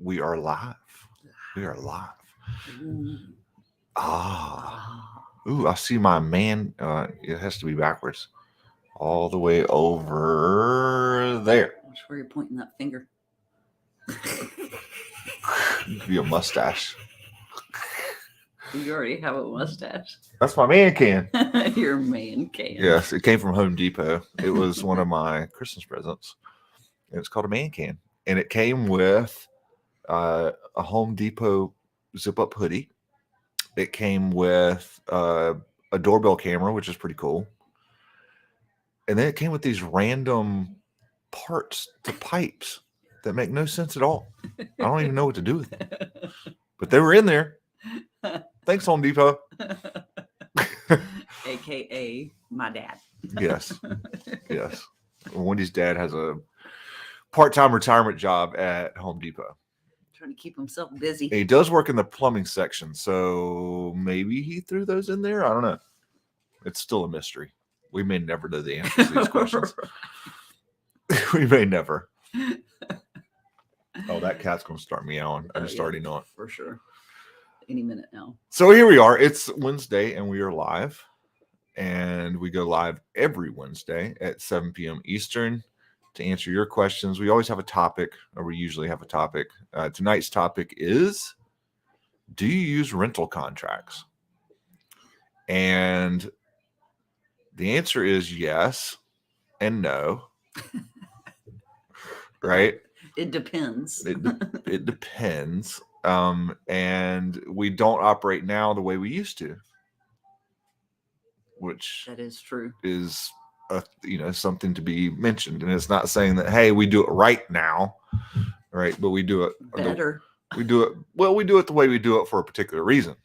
We are live. We are live. Ah. Ooh, I see my man. It has to be backwards. All the way over there. I'm sure you're pointing that finger. Be a mustache. You already have a mustache. That's my man can. Your man can. Yes, it came from Home Depot. It was one of my Christmas presents. It's called a man can. And it came with a Home Depot zip-up hoodie. It came with a doorbell camera, which is pretty cool. And then it came with these random parts to pipes that make no sense at all. I don't even know what to do with them. But they were in there. Thanks, Home Depot. AKA my dad. Yes. Yes. Wendy's dad has a part-time retirement job at Home Depot. Trying to keep himself busy. He does work in the plumbing section, so maybe he threw those in there. I don't know. It's still a mystery. We may never know the answers to these questions. We may never. Oh, that cat's going to start meowing. I just already know it. For sure. Any minute now. So here we are. It's Wednesday, and we are live. And we go live every Wednesday at 7 p.m. Eastern to answer your questions. We always have a topic, or we usually have a topic. Tonight's topic is, do you use rental contracts? And the answer is yes and no. Right? It depends. It depends. And we don't operate now the way we used to, which that is true. Is something to be mentioned. And it's not saying that, hey, we do it right now, right? But we do it better. We do it the way we do it for a particular reason,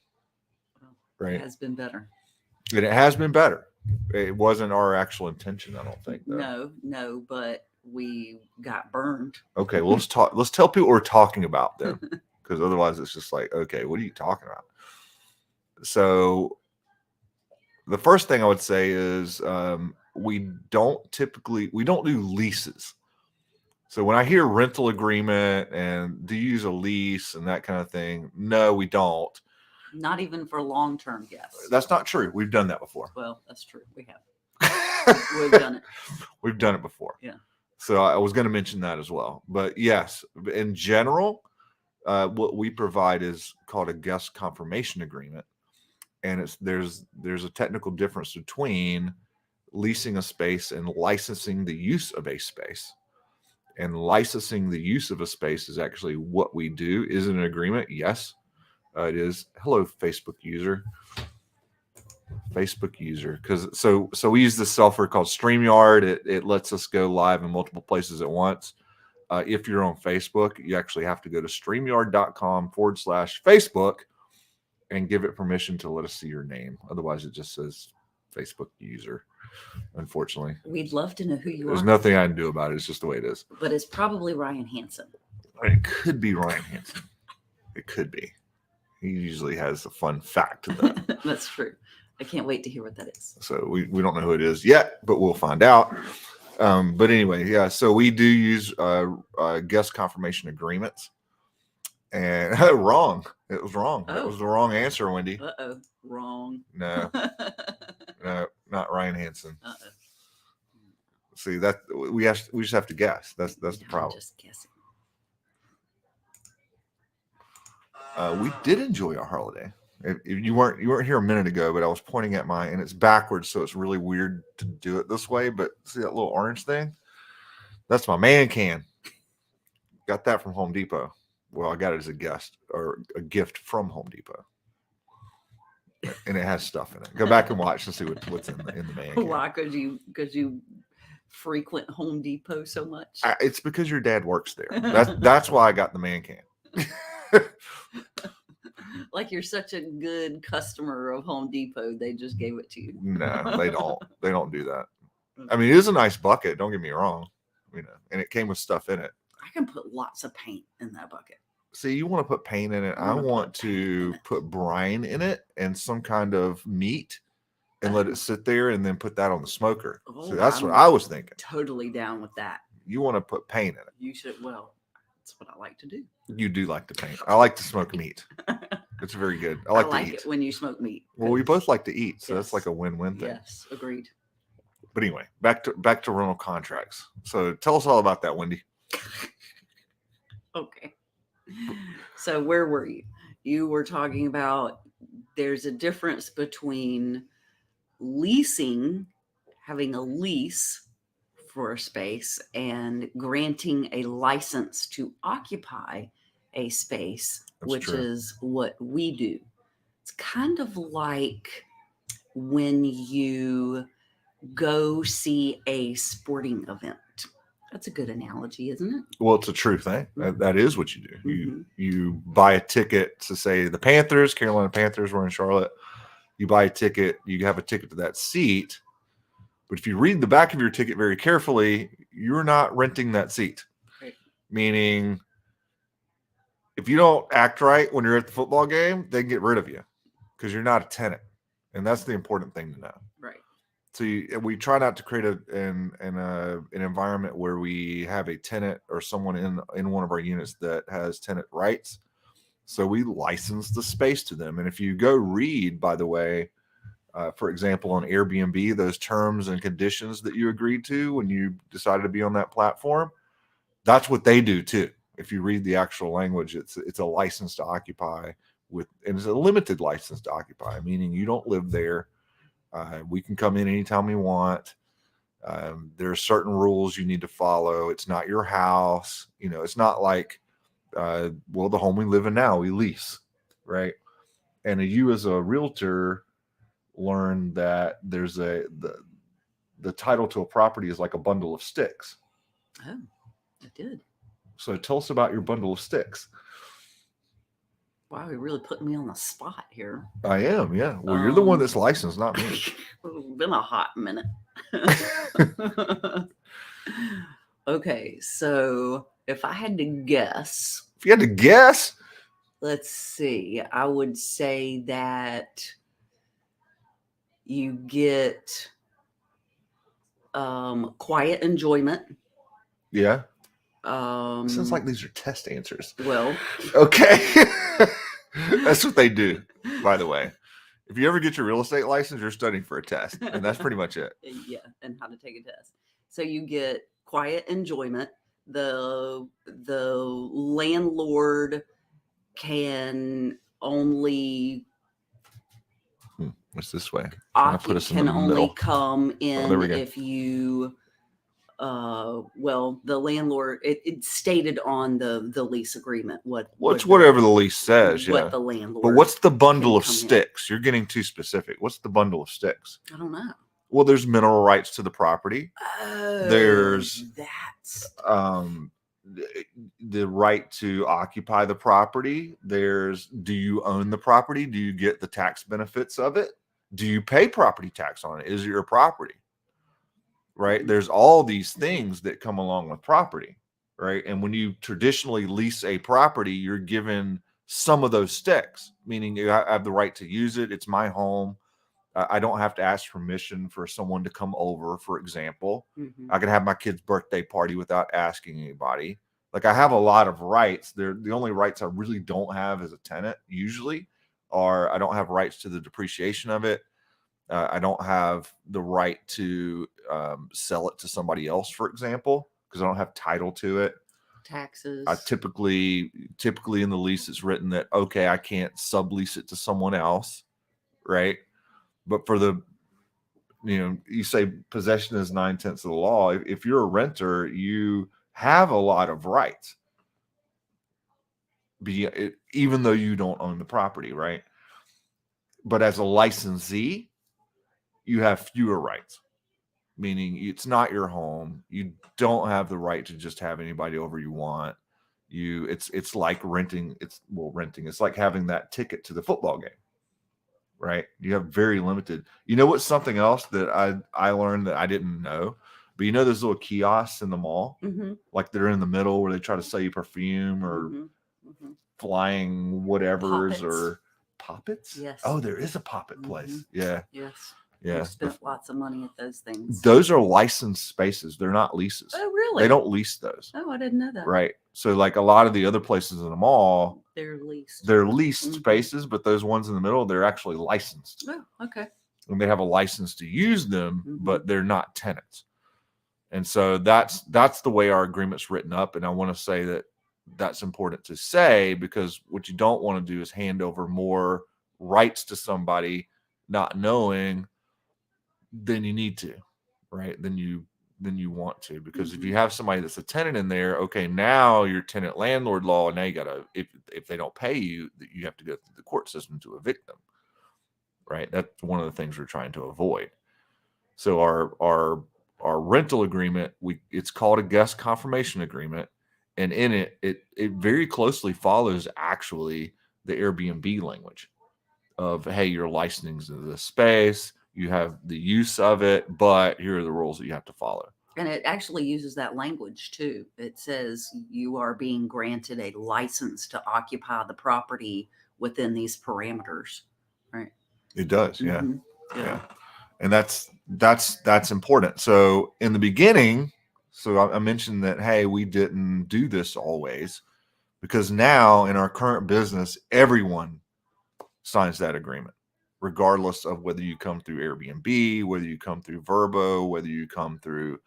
right? It has been better. And it has been better. It wasn't our actual intention, I don't think. Though. No, but we got burned. Okay, well, let's tell people we're talking about them, because otherwise it's just like, okay, what are you talking about? So the first thing I would say is we don't do leases. So when I hear rental agreement and do you use a lease and that kind of thing, no, we don't. Not even for long-term guests. That's not true. We've done that before. Well, that's true. We have. We've done it. We've done it before. Yeah. So I was going to mention that as well. But yes, in general, what we provide is called a guest confirmation agreement. And there's a technical difference between leasing a space and licensing the use of a space. And licensing the use of a space is actually what we do. Is it an agreement? Yes, it is. Hello, Facebook user. Because so we use this software called StreamYard. It lets us go live in multiple places at once. If you're on Facebook, you actually have to go to StreamYard.com/Facebook and give it permission to let us see your name. Otherwise, it just says Facebook user. Unfortunately, we'd love to know who you are. There's nothing I can do about it. It's just the way it is. But it's probably Ryan Hansen. It could be Ryan Hansen. It could be. He usually has a fun fact to that. That's true. I can't wait to hear what that is. So we don't know who it is yet, but we'll find out. But anyway, yeah. So we do use guest confirmation agreements. And wrong. It was wrong. Oh. That was the wrong answer, Wendy. Uh-oh. Wrong. No. No, not Ryan Hansen. Uh-oh. See, that we just have to guess. That's the problem. I'm just guessing. We did enjoy our holiday. If you weren't here a minute ago, but I was pointing at and it's backwards, so it's really weird to do it this way. But see that little orange thing? That's my man can. Got that from Home Depot. Well, I got it as a gift from Home Depot. And it has stuff in it. Go back and watch and see what's in the man can. Why? Because you frequent Home Depot so much? It's because your dad works there. That's why I got the man can. Like you're such a good customer of Home Depot, they just gave it to you. No, they don't. They don't do that. I mean, it is a nice bucket. Don't get me wrong. And it came with stuff in it. I can put lots of paint in that bucket. See, you want to put paint in it. I want to put brine in it and some kind of meat and let it sit there and then put that on the smoker. So that's what I was thinking. Totally down with that. You want to put paint in it. You should. Well, That's what I like to do. You do like to paint. I like to smoke meat. It's very good. I like to eat. it when you smoke meat. Well, we 'cause- both like to eat, so that's Yes. like a win-win thing. Yes, agreed. But anyway, back to rental contracts. So tell us all about that, Wendy. Okay. So where were you? You were talking about there's a difference between leasing, having a lease for a space, and granting a license to occupy a space, That's which true. is what we do. It's kind of like when you go see a sporting event. That's a good analogy, isn't it? Well, it's a true thing. Mhm. That is what you do. Mhm. You buy a ticket to, say, the Panthers, Carolina Panthers were in Charlotte. You buy a ticket, you have a ticket to that seat. But if you read the back of your ticket very carefully, you're not renting that seat. Right. Meaning, if you don't act right when you're at the football game, they can get rid of you because you're not a tenant. And that's the important thing to know. Right. So we try not to create an environment where we have a tenant or someone in one of our units that has tenant rights. So we license the space to them. And if you go read, by the way, for example, on Airbnb, those terms and conditions that you agreed to when you decided to be on that platform, that's what they do too. If you read the actual language, it's a license to occupy and it's a limited license to occupy, meaning you don't live there. We can come in anytime we want. There are certain rules you need to follow. It's not your house. It's not like, the home we live in now, we lease, right? And you as a realtor learn that there's the title to a property is like a bundle of sticks. Oh, I did. So tell us about your bundle of sticks. Wow, you're really putting me on the spot here. I am, yeah. Well, you're the one that's licensed, not me. It's been a hot minute. Okay, so if I had to guess, If you had to guess, let's see, I would say that you get quiet enjoyment. yeah. Um, Sounds like these are test answers. well, Okay. That's what they do, by the way. If you ever get your real estate license, you're studying for a test, and that's pretty much it. yeah, and how to take a test. So you get quiet enjoyment. The landlord can only What's this way? Trying to put us in the middle. come in there we go. if you the landlord, it's stated on the lease agreement Whatever the lease says, what yeah. the landlord. But what's the bundle can of come in. sticks? You're getting too specific. What's the bundle of sticks? I don't know. Well, there's mineral rights to the property. Oh, There's that's the right to occupy the property. There's, do you own the property? Do you get the tax benefits of it? Do you pay property tax on it? Is it your property? Right? There's all these things that come along with property, right? And when you traditionally lease a property, you're given some of those sticks, meaning you have the right to use it. It's my home. I don't have to ask permission for someone to come over, for example. Mhm. I can have my kid's birthday party without asking anybody. Like, I have a lot of rights. The only rights I really don't have as a tenant usually are I don't have rights to the depreciation of it. I don't have the right to sell it to somebody else, for example, because I don't have title to it. taxes. I typically in the lease it's written that, okay, I can't sublease it to someone else, right? But for you say possession is 9/10 of the law. If you're a renter, you have a lot of rights, even though you don't own the property, right? But as a licensee, you have fewer rights, meaning it's not your home. You don't have the right to just have anybody over you want. It's like renting. Renting. It's like having that ticket to the football game, right? You have very limited. You know what's something else that I learned that I didn't know? But those little kiosks in the mall, Mm-hmm. like they're in the middle where they try to sell you perfume or Mm-hmm. flying whatevers Poppets. or poppets. Yes. Oh, there is a poppet place. Yeah. Yes. Yeah. We've spent lots of money at those things. Those are licensed spaces. They're not leases. Oh, really? They don't lease those. Oh, I didn't know that. Right. So like a lot of the other places in the mall, They're leased. they're leased Mhm. spaces, but those ones in the middle, they're actually licensed. Oh, okay. And they have a license to use them, Mhm. but they're not tenants. And so that's the way our agreement's written up. And I want to say that that's important to say, because what you don't want to do is hand over more rights to somebody not knowing than you need to, right? Than you want to. Because if you have somebody that's a tenant in there, okay, now your tenant landlord law, now you gotta, if they don't pay you, you have to go through the court system to evict them. Right. That's one of the things we're trying to avoid. So our rental agreement, it's called a guest confirmation agreement, and in it very closely follows actually the Airbnb language of, hey, you're licensing to the space, you have the use of it, but here are the rules that you have to follow. And it actually uses that language too. It says you are being granted a license to occupy the property within these parameters. Right. It does, yeah. Mhm. Yeah. And that's important. So in the beginning, so I mentioned that, hey, we didn't do this always, because now in our current business, everyone signs that agreement, regardless of whether you come through Airbnb, whether you come through Vrbo, whether you come through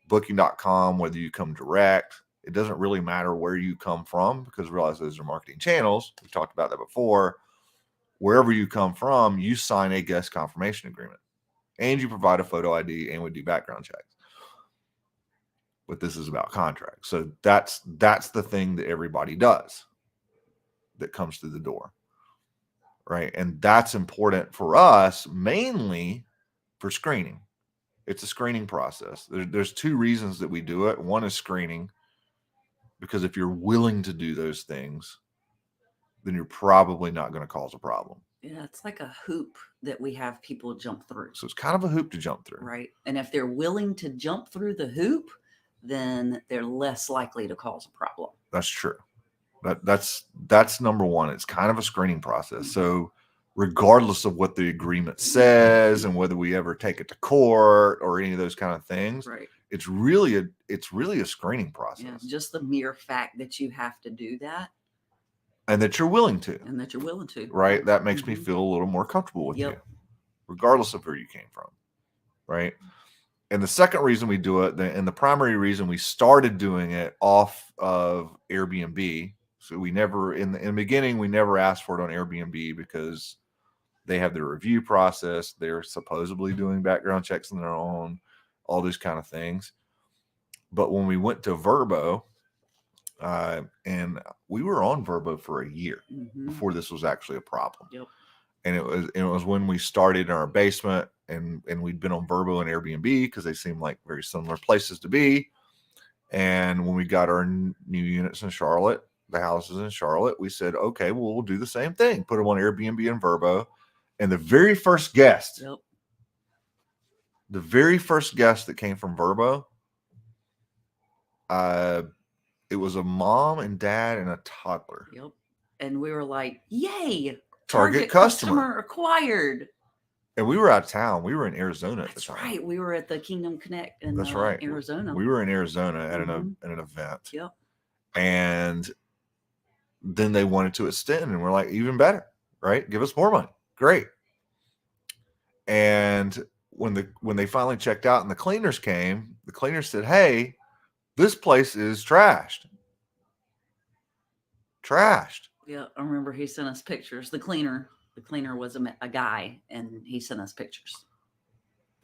Booking.com, whether you come direct. It doesn't really matter where you come from, because realize those are marketing channels. We talked about that before. Wherever you come from, you sign a guest confirmation agreement, and you provide a photo ID, and we do background checks. But this is about contracts. So that's the thing that everybody does that comes through the door. Right. And that's important for us, mainly for screening. It's a screening process. There's two reasons that we do it. One is screening, because if you're willing to do those things, then you're probably not going to cause a problem. Yeah, it's like a hoop that we have people jump through. So it's kind of a hoop to jump through. Right. And if they're willing to jump through the hoop, then they're less likely to cause a problem. That's true. That's number one. It's kind of a screening process. So regardless of what the agreement says and whether we ever take it to court or any of those kind of things, right, it's really a screening process. Yeah, just the mere fact that you have to do that, and that you're willing to, right? That makes me feel a little more comfortable with you, regardless of where you came from, right? And the second reason we do it, and the primary reason we started doing it off of Airbnb, so we never, in the beginning, we never asked for it on Airbnb, because they have their review process. They're supposedly doing background checks on their own, all those kind of things. But when we went to Vrbo, and we were on Vrbo for a year before this was actually a problem. Yep. And it was when we started in our basement, and we'd been on Vrbo and Airbnb because they seemed like very similar places to be. And when we got our new units in Charlotte, the houses in Charlotte, we said, okay, well, we'll do the same thing. Put them on Airbnb and Vrbo. And the very first guest that came from Vrbo, it was a mom and dad and a toddler. Yep. And we were like, yay, Target customer acquired. And we were out of town. We were in Arizona at the time. That's right. We were at the Kingdom Connect in Arizona. We were in Arizona at an event. Yep. And then they wanted to extend, and we're like, even better, right? Give us more money. Great. And when they finally checked out and the cleaners came, the cleaners said, hey, this place is trashed. Yeah, I remember he sent us pictures. The cleaner was a guy, and he sent us pictures.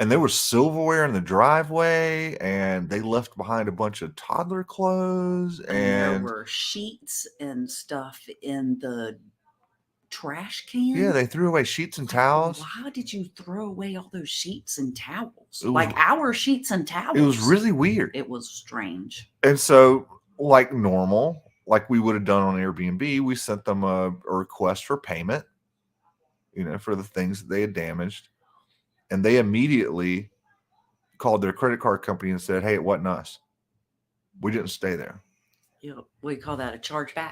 And there was silverware in the driveway, and they left behind a bunch of toddler clothes, and there were sheets and stuff in the trash can. Yeah, they threw away sheets and towels. Why did you throw away all those sheets and towels? Like our sheets and towels. It was really weird. It was strange. And so, like normal, like we would have done on Airbnb, we sent them a request for payment, for the things that they had damaged. And they immediately called their credit card company and said, hey, it wasn't us. We didn't stay there. Yep. We call that a chargeback.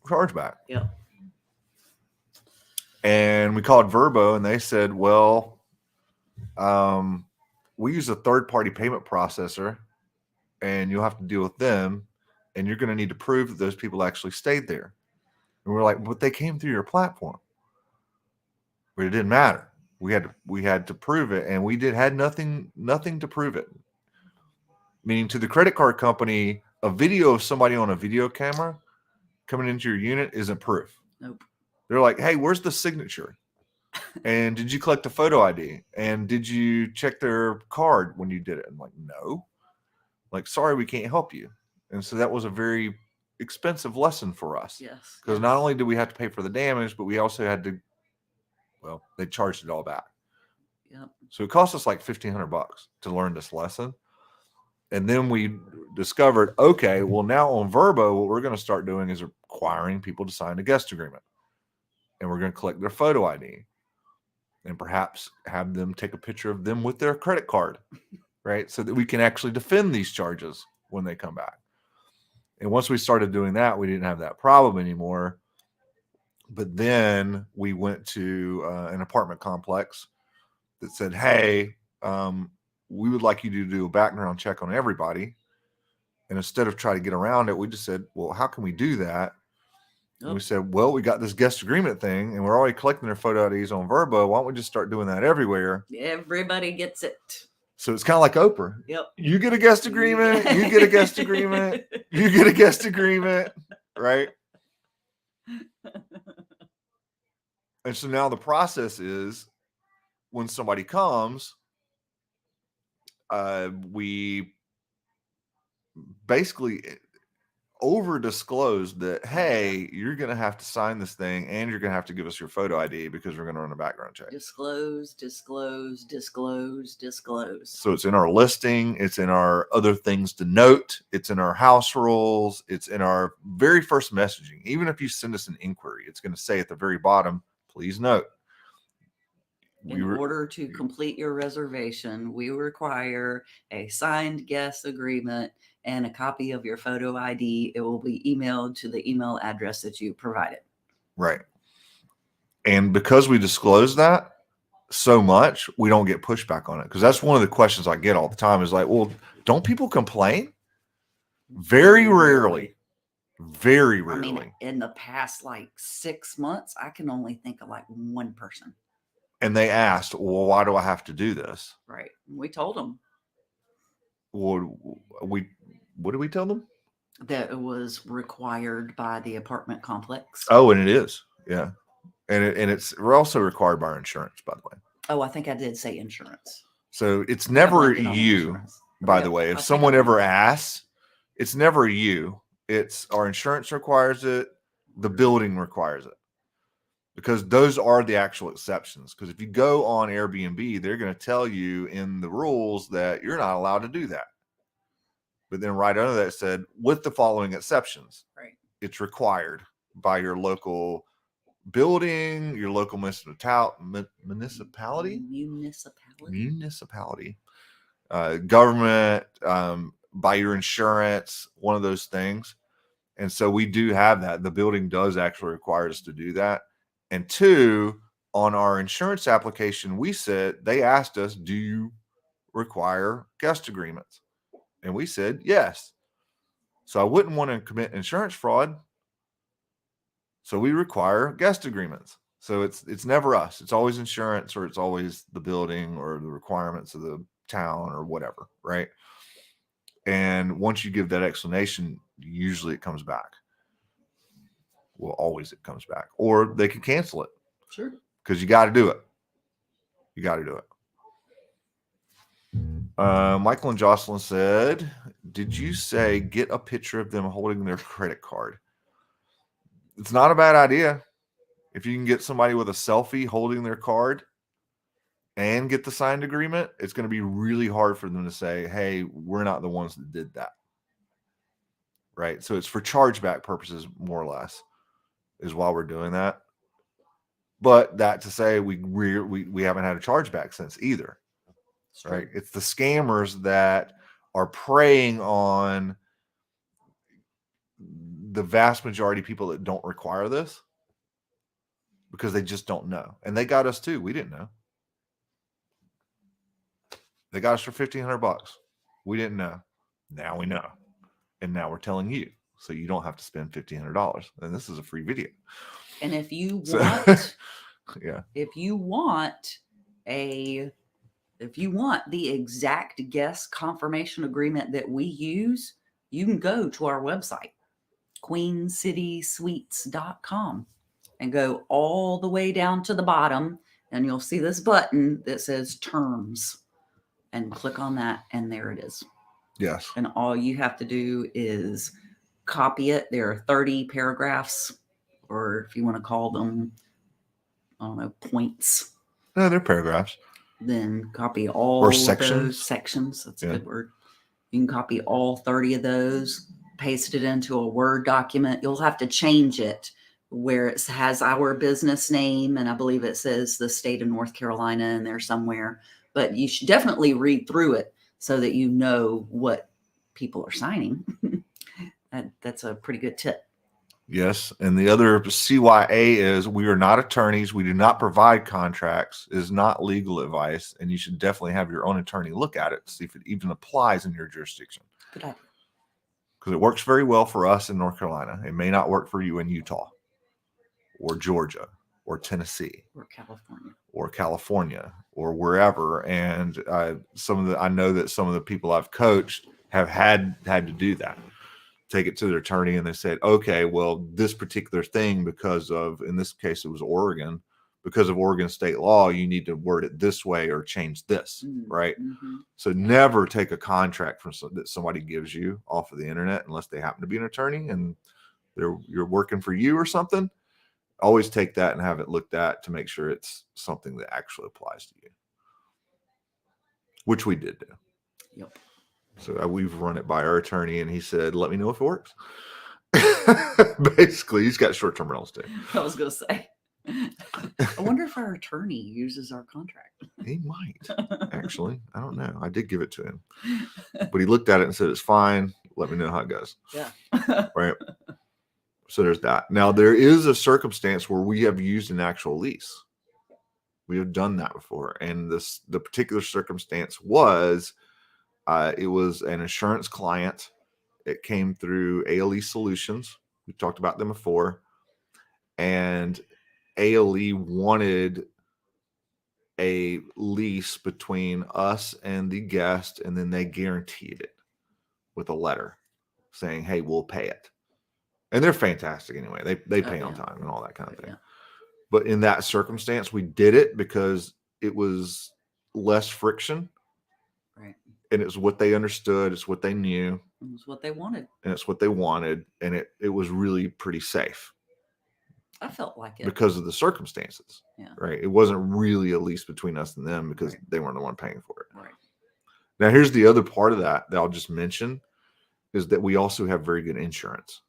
Chargeback. Yep. And we called Vrbo, and they said, well, we use a third-party payment processor, and you'll have to deal with them, and you're going to need to prove that those people actually stayed there. And we're like, but they came through your platform. But it didn't matter. We had to prove it, and we had nothing to prove it. Meaning, to the credit card company, a video of somebody on a video camera coming into your unit isn't proof. Nope. They're like, hey, where's the signature? And did you collect the photo ID? And did you check their card when you did it? I'm like, no. Like, sorry, we can't help you. And so that was a very expensive lesson for us. Yes. Because not only did we have to pay for the damage, but we also had to, well, they charged it all back. Yep. So it cost us like $1,500 to learn this lesson. And then we discovered, okay, well, now on Vrbo, what we're going to start doing is requiring people to sign a guest agreement. And we're going to collect their photo ID and perhaps have them take a picture of them with their credit card, right? So that we can actually defend these charges when they come back. And once we started doing that, we didn't have that problem anymore. But then we went to an apartment complex that said, hey, we would like you to do a background check on everybody. And instead of trying to get around it, we just said, well, how can we do that? And we said, well, we got this guest agreement thing, and we're already collecting their photo IDs on Vrbo. Why don't we just start doing that everywhere? Everybody gets it. So it's kind of like Oprah. Yep. You get a guest agreement. You get a guest agreement. You get a guest agreement. Right? And so now the process is when somebody comes, we basically over disclosed that, hey, you're going to have to sign this thing and you're going to have to give us your photo ID because we're going to run a background check. Disclose. So it's in our listing. It's in our other things to note. It's in our house rules. It's in our very first messaging. Even if you send us an inquiry, it's going to say at the very bottom, please note. In order to complete your reservation, we require a signed guest agreement and a copy of your photo ID. It will be emailed to the email address that you provided. Right. And because we disclose that so much, we don't get pushback on it. Because that's one of the questions I get all the time is like, well, don't people complain? Very rarely. Very rarely. I mean, in the past like 6 months, I can only think of like one person. And they asked, well, why do I have to do this? Right. We told them. Well, what did we tell them? That it was required by the apartment complex. Oh, and it is. Yeah. And we're also required by our insurance, by the way. Oh, I think I did say insurance. So it's never you, by the way. If someone ever asks, it's never you. It's our insurance requires it. The building requires it. Because those are the actual exceptions. Because if you go on Airbnb, they're going to tell you in the rules that you're not allowed to do that. But then right under that said, with the following exceptions. Right. It's required by your local building, your local municipality, government, by your insurance, one of those things. And so we do have that. The building does actually require us to do that. And two, on our insurance application, they asked us, do you require guest agreements? And we said, yes. So I wouldn't want to commit insurance fraud. So we require guest agreements. So it's never us. It's always insurance, or it's always the building or the requirements of the town or whatever, right? And once you give that explanation, usually it comes back. Well, always it comes back. Or they can cancel it. Sure. Because you got to do it. Michael and Jocelyn said, did you say get a picture of them holding their credit card? It's not a bad idea. If you can get somebody with a selfie holding their card and get the signed agreement, it's going to be really hard for them to say, hey, we're not the ones that did that. Right? So it's for chargeback purposes, more or less, is why we're doing that. But that to say, we haven't had a chargeback since either. Right? It's the scammers that are preying on the vast majority of people that don't require this because they just don't know. And they got us too. We didn't know. They got us for $1,500. We didn't know. Now we know. And now we're telling you. So you don't have to spend $1,500. And this is a free video. And if you So- want, Yeah. if you want the exact guest confirmation agreement that we use, you can go to our website, queencitysuites.com, and go all the way down to the bottom, and you'll see this button that says terms, and click on that, and there it is. Yes. And all you have to do is copy it. There are 30 paragraphs, or if you want to call them, I don't know, points, No, they're paragraphs. then copy all Or of sections. those sections. That's Yeah. a good word. You can copy all 30 of those, paste it into a Word document. You'll have to change it where it has our business name, and I believe it says the state of North Carolina in there somewhere. But you should definitely read through it so that you know what people are signing. That's a pretty good tip. Yes. And the other CYA is we are not attorneys. We do not provide contracts. It is not legal advice. And you should definitely have your own attorney look at it to see if it even applies in your jurisdiction. Good idea. Because it works very well for us in North Carolina. It may not work for you in Utah or Georgia or Tennessee Or California or wherever. And I know that some of the people I've coached have had to do that. Take it to their attorney, and they said, okay, well, this particular thing, because of, in this case, it was Oregon, because of Oregon state law, you need to word it this way or change this, right? Mm-hmm. So never take a contract that somebody gives you off of the internet unless they happen to be an attorney and you're working for you or something. Always take that and have it looked at to make sure it's something that actually applies to you, which we did do. Yep. So we've run it by our attorney, and he said, let me know if it works. Basically, he's got short-term rentals too. I was going to say. I wonder if our attorney uses our contract. He might, actually. I don't know. I did give it to him. But he looked at it and said, it's fine. Let me know how it goes. Yeah. Right. So there's that. Now, there is a circumstance where we have used an actual lease. We have done that before. And the particular circumstance was, it was an insurance client. It came through ALE Solutions. We talked about them before. And ALE wanted a lease between us and the guest, and then they guaranteed it with a letter saying, hey, we'll pay it. And they're fantastic anyway. They pay on time and all that kind of thing. Yeah. But in that circumstance, we did it because it was less friction. Right. And it's what they understood. It's what they knew. It was what they wanted. And it's what they wanted. And it was really pretty safe. I felt like it. Because of the circumstances. Yeah. Right. It wasn't really a lease between us and them because they weren't the one paying for it. Right. Now, here's the other part of that I'll just mention is that we also have very good insurance.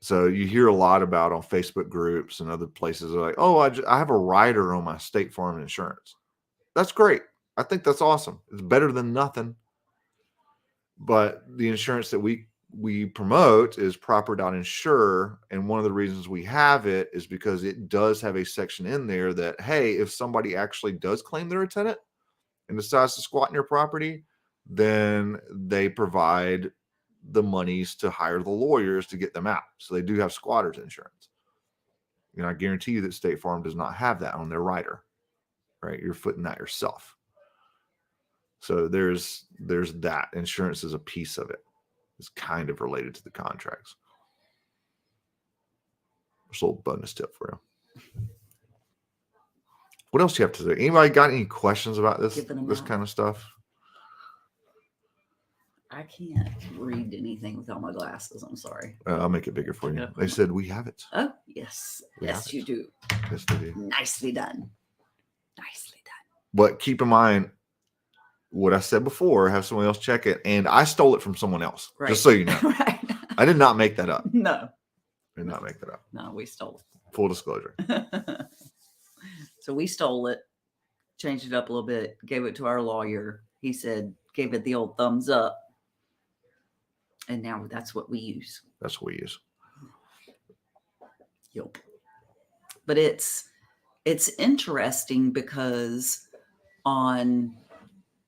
So you hear a lot about on Facebook groups and other places like, oh, I have a rider on my State Farm insurance. That's great. I think that's awesome. It's better than nothing. But the insurance that we promote is proper.insure. And one of the reasons we have it is because it does have a section in there that, hey, if somebody actually does claim they're a tenant and decides to squat in your property, then they provide the monies to hire the lawyers to get them out. So they do have squatters insurance. And I guarantee you that State Farm does not have that on their rider, right? You're footing that yourself. So there's that. Insurance is a piece of it. It's kind of related to the contracts. Just a little bonus tip for you. What else do you have to say? Anybody got any questions about this kind of stuff? I can't read anything without my glasses. I'm sorry. I'll make it bigger for you. They said we have it. Oh, yes. Yes, you do. Yes, they do. Nicely done. Nicely done. But keep in mind what I said before, have someone else check it. And I stole it from someone else. Right. Just so you know. Right. I did not make that up. No. I did not make that up. No, we stole it. Full disclosure. So we stole it, changed it up a little bit, gave it to our lawyer. He said, gave it the old thumbs up. And now that's what we use. That's what we use. Yep. But it's interesting because on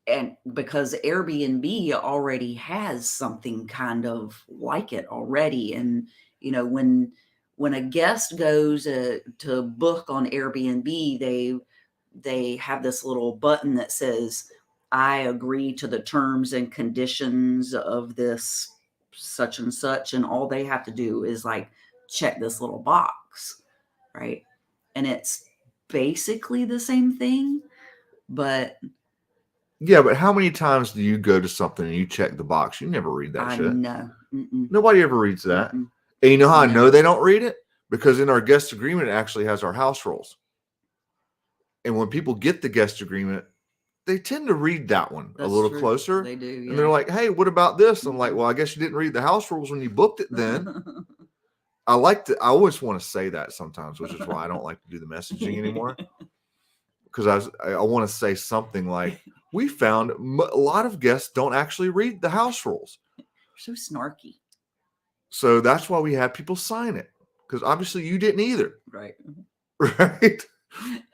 and because Airbnb already has something kind of like it already. And, when a guest goes to book on Airbnb, they have this little button that says, I agree to the terms and conditions of this such and such. And all they have to do is like check this little box, right? And it's basically the same thing, but Yeah, but how many times do you go to something and you check the box? You never read that I shit. know. Nobody ever reads that. Mm-mm. And you know how I know No. they don't read it? Because in our guest agreement, it actually has our house rules. And when people get the guest agreement, they tend to read that one a That's little true. closer. They do. And they're like, hey, what about this? I'm like, Mhm. well, I guess you didn't read the house rules when you booked it then. I always want to say that sometimes, which is why I don't like to do the messaging anymore. Because I want to say something like, we found a lot of guests don't actually read the house rules. So snarky. So that's why we had people sign it. Because obviously you didn't either. Right. Right.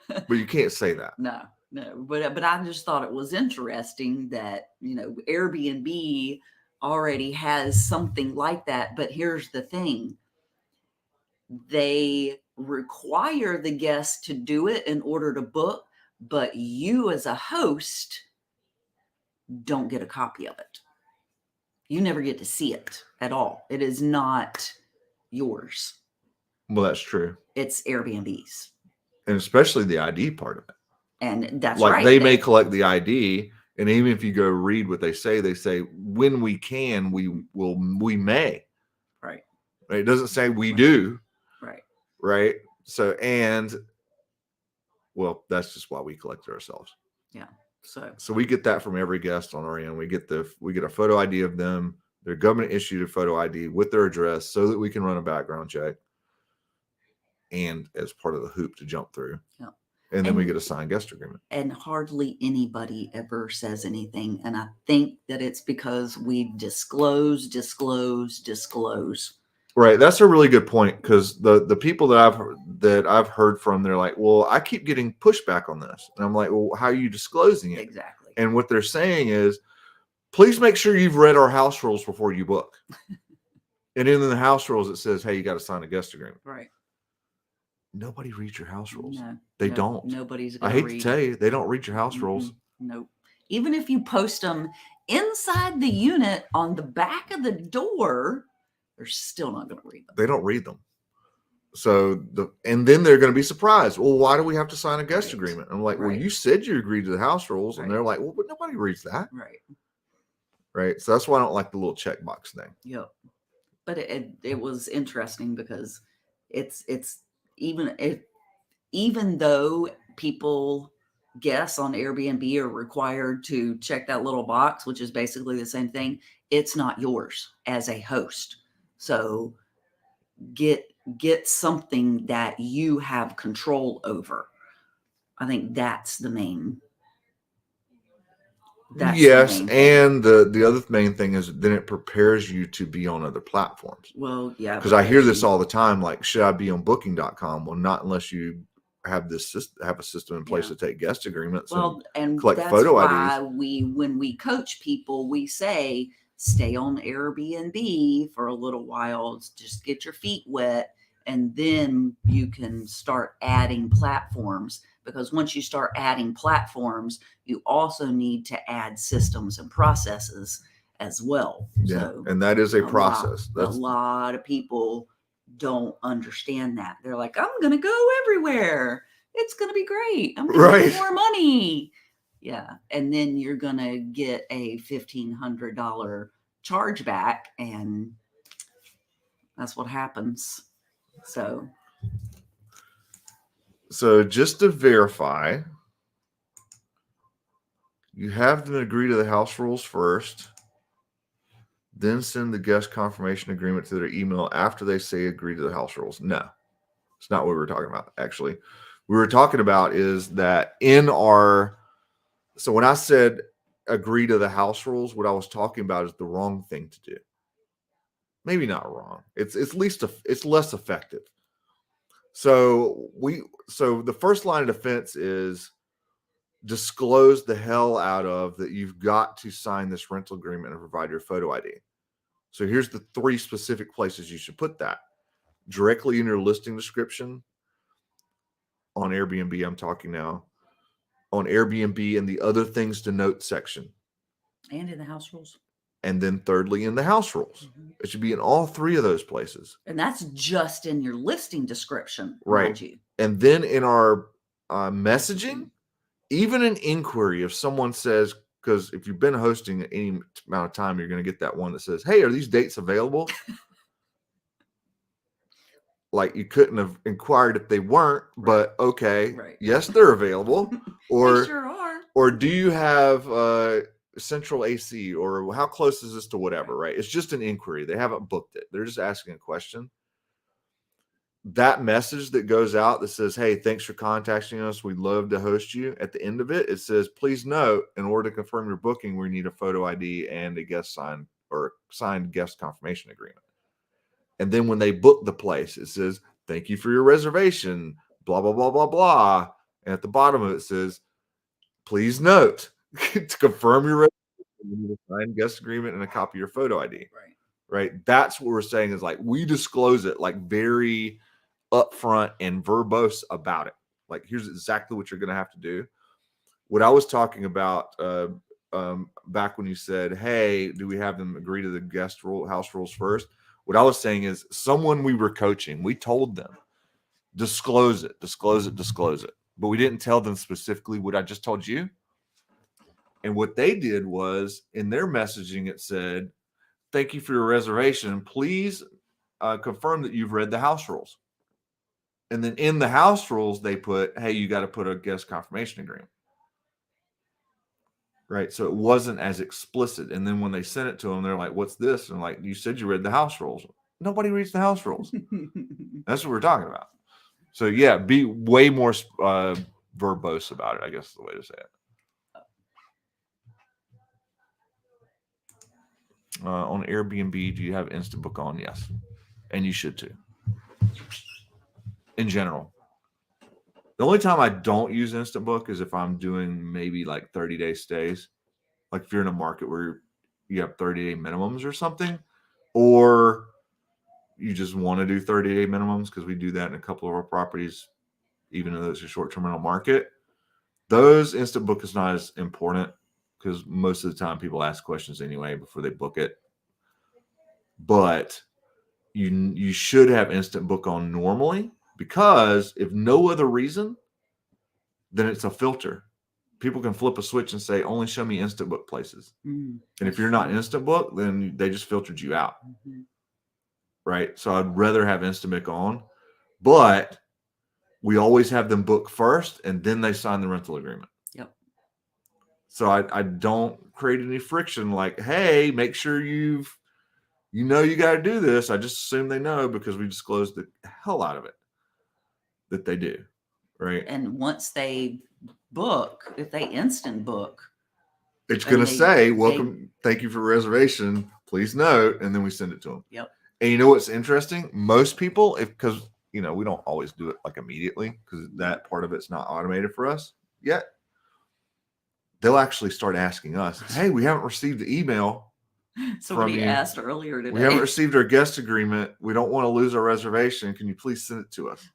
But you can't say that. No. But I just thought it was interesting that, Airbnb already has something like that. But here's the thing. They require the guest to do it in order to book, but you as a host don't get a copy of it. You never get to see it at all. It is not yours. Well, that's true. It's Airbnb's. And especially the ID part of it. And that's like right. They may collect the ID, and even if you go read what they say when we can, we may. Right. It doesn't say we Right. do. Right. Right. So, well, that's just why we collect it ourselves. Yeah. So we get that from every guest on our end. We get a photo ID of them. Their government issued a photo ID with their address so that we can run a background check. And as part of the hoop to jump through. Yeah. And then we get a signed guest agreement. And hardly anybody ever says anything. And I think that it's because we disclose. Right. That's a really good point, because the people that I've heard from, they're like, well, I keep getting pushback on this. And I'm like, well, how are you disclosing it? Exactly. And what they're saying is, please make sure you've read our house rules before you book. And in the house rules, it says, hey, you got to sign a guest agreement. Right. Nobody reads your house rules. No, they don't. Nobody's I hate to tell you, they don't read your house rules. Nope. Even if you post them inside the unit on the back of the door, they're still not going to read them. They don't read them. So and then they're going to be surprised. Well, why do we have to sign a guest agreement? I'm like, well, you said you agreed to the house rules. And they're like, well, but nobody reads that. Right. Right. So that's why I don't like the little checkbox thing. Yep. But it was interesting because it's even though people guests on Airbnb are required to check that little box, which is basically the same thing, it's not yours as a host. So get something that you have control over. I think that's the main. Yes, and the other main thing is then it prepares you to be on other platforms. Well, yeah. Because I hear this all the time, like, should I be on Booking.com? Well, not unless you have a system in place to take guest agreements and collect photo IDs. When we coach people, we say stay on Airbnb for a little while, just get your feet wet, and then you can start adding platforms. Because once you start adding platforms, you also need to add systems and processes as well. Yeah, so and that is a process. A lot of people don't understand that. They're like, I'm going to go everywhere. It's going to be great. I'm going to get more money. Yeah. And then you're going to get a $1,500 chargeback, and that's what happens. So just to verify, you have them agree to the house rules first, then send the guest confirmation agreement to their email after they say agree to the house rules. No, it's not what we were talking about. Actually, we were talking about is that so when I said agree to the house rules, what I was talking about is the wrong thing to do. Maybe not wrong. It's less effective. So the first line of defense is disclose the hell out of that you've got to sign this rental agreement and provide your photo ID. So here's the 3 specific places you should put that. Directly in your listing description on Airbnb, I'm talking now, on Airbnb and the other things to note section. And in the house rules. And then thirdly, in the house rules. It should be in all 3 of those places. And that's just in your listing description, Right. mind you. And then in our messaging, even an inquiry, if someone says, because if you've been hosting any amount of time, you're going to get that one that says, hey, are these dates available? Like you couldn't have inquired if they weren't, but okay, yes, they're available. Or they sure are. Or do you have central AC, or how close is this to whatever, right? It's just an inquiry. They haven't booked it. They're just asking a question. That message that goes out that says, hey, thanks for contacting us. We'd love to host you. At the end of it, it says, please note, in order to confirm your booking, we need a photo ID and a guest sign or signed guest confirmation agreement. And then when they book the place, it says, thank you for your reservation, blah, blah, blah, blah, blah. And at the bottom of it says, please note, to confirm your reservation, you need a signed guest agreement and a copy of your photo ID. Right. That's what we're saying is like, we disclose it like very upfront and verbose about it. Like, here's exactly what you're going to have to do. What I was talking about back when you said, hey, do we have them agree to the guest rule, house rules first? What I was saying is someone we were coaching, we told them, disclose it. But we didn't tell them specifically what I just told you. And what they did was in their messaging, it said, thank you for your reservation. Please confirm that you've read the house rules. And then in the house rules, they put, hey, you got to put a guest confirmation agreement. Right. So it wasn't as explicit. And then when they sent it to them, they're like, what's this? And like, you said you read the house rules. Nobody reads the house rules. That's what we're talking about. So yeah, be way more verbose about it, I guess is the way to say it. On Airbnb, do you have Instant Book on? Yes. And you should too. In general. The only time I don't use Instant Book is if I'm doing maybe like 30-day stays. Like if you're in a market where you have 30-day minimums or something, or you just want to do 30-day minimums, because we do that in a couple of our properties, even though it's a short-term rental market. Those Instant Book is not as important because most of the time people ask questions anyway before they book it. But you should have Instant Book on normally, because if no other reason, then it's a filter. People can flip a switch and say, only show me Instant Book places. And if you're not Instant Book, then they just filtered you out. Right? So I'd rather have Instant Book on, but we always have them book first and then they sign the rental agreement. Yep. So I don't create any friction like, hey, make sure you got to do this. I just assume they know because we disclosed the hell out of it that they do. Right. And once they book, if they instant book, it's going to say, welcome, thank you for reservation, please note, and then we send it to them. Yep. And you know what's interesting? Most people, because we don't always do it like immediately because that part of it's not automated for us yet. They'll actually start asking us, hey, we haven't received the email. Somebody asked earlier today. We haven't received our guest agreement. We don't want to lose our reservation. Can you please send it to us?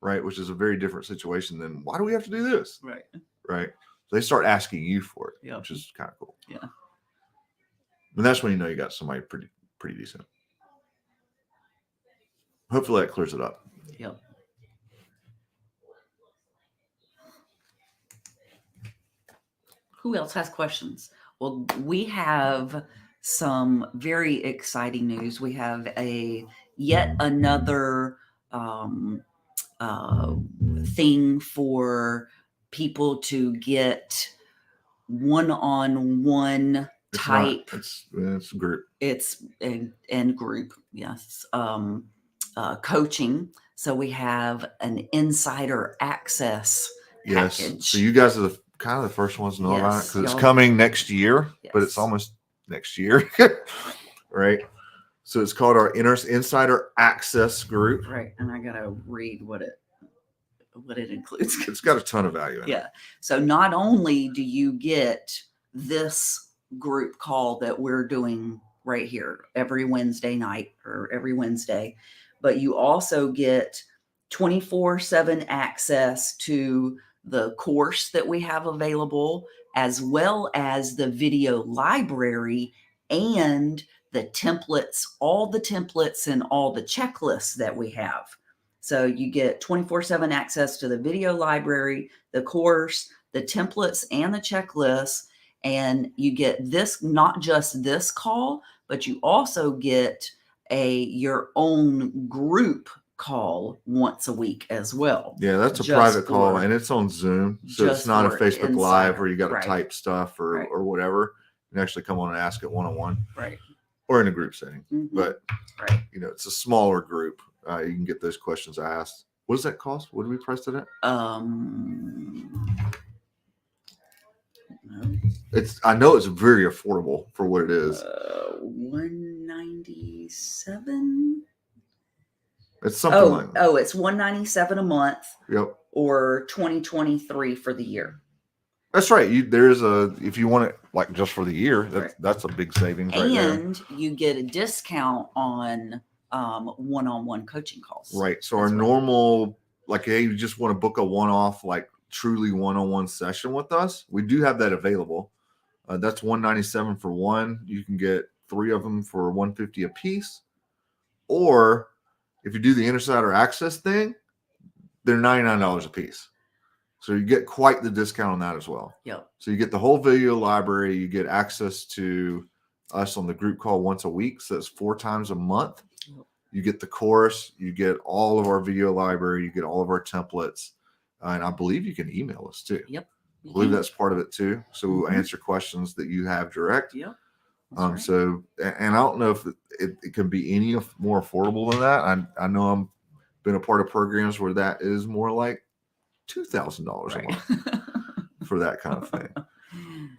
Right. Which is a very different situation than why do we have to do this? Right. Right. So they start asking you for it, which is kind of cool. Yeah. And that's when you know you got somebody pretty decent. Hopefully that clears it up. Yep. Who else has questions? Well, we have some very exciting news. We have yet another thing for people to get one-on-one type. It's group. It's and group. Yes. Coaching. So we have an insider access package. Yes. So you guys are kind of the first ones to know about it because it's coming next year, but it's almost next year. Right. So it's called our Insider Access Group. Right. And I got to read what it what it includes. It's got a ton of value in it. Yeah. So not only do you get this group call that we're doing right here every Wednesday night or every Wednesday, but you also get 24/7 access to the course that we have available, as well as the video library and the templates, all the templates and all the checklists that we have. So you get 24/7 access to the video library, the course, the templates, and the checklists. And you get this, not just this call, but you also get your own group call once a week as well. Yeah, that's a Just private call, for- and it's on Zoom, so it's just not a for Facebook Live insider, where you got to right. type stuff or Right. or whatever. You can actually come on and ask it one-on-one Right. or in a group setting. Mhm. But Right. it's a smaller group. You can get those questions asked. What does that cost? What did we price it at? I know it's very affordable for what it is. $197. It's something like that. Oh, it's $197 a month Yep. or $20.23 for the year. That's right. If you want it like just for the year, Right. that's a big savings right there. And you get a discount on one-on-one coaching calls. Right. So as our well. normal, like, hey, you just want to book a one-off, like truly one-on-one session with us, we do have that available. That's $197 for one. You can get 3 of them for $150 a piece. Or if you do the Insider Access thing, they're $99 a piece. So you get quite the discount on that as well. Yep. So you get the whole video library. You get access to us on the group call once a week. So that's 4 times a month. Yep. You get the course. You get all of our video library. You get all of our templates. And I believe you can email us too. Yep. I believe that's part of it too. So we'll answer questions that you have direct. Yep. Right. So, and I don't know if it can be any more affordable than that. I know I'm been a part of programs where that is more like $2,000 a month for that kind of thing.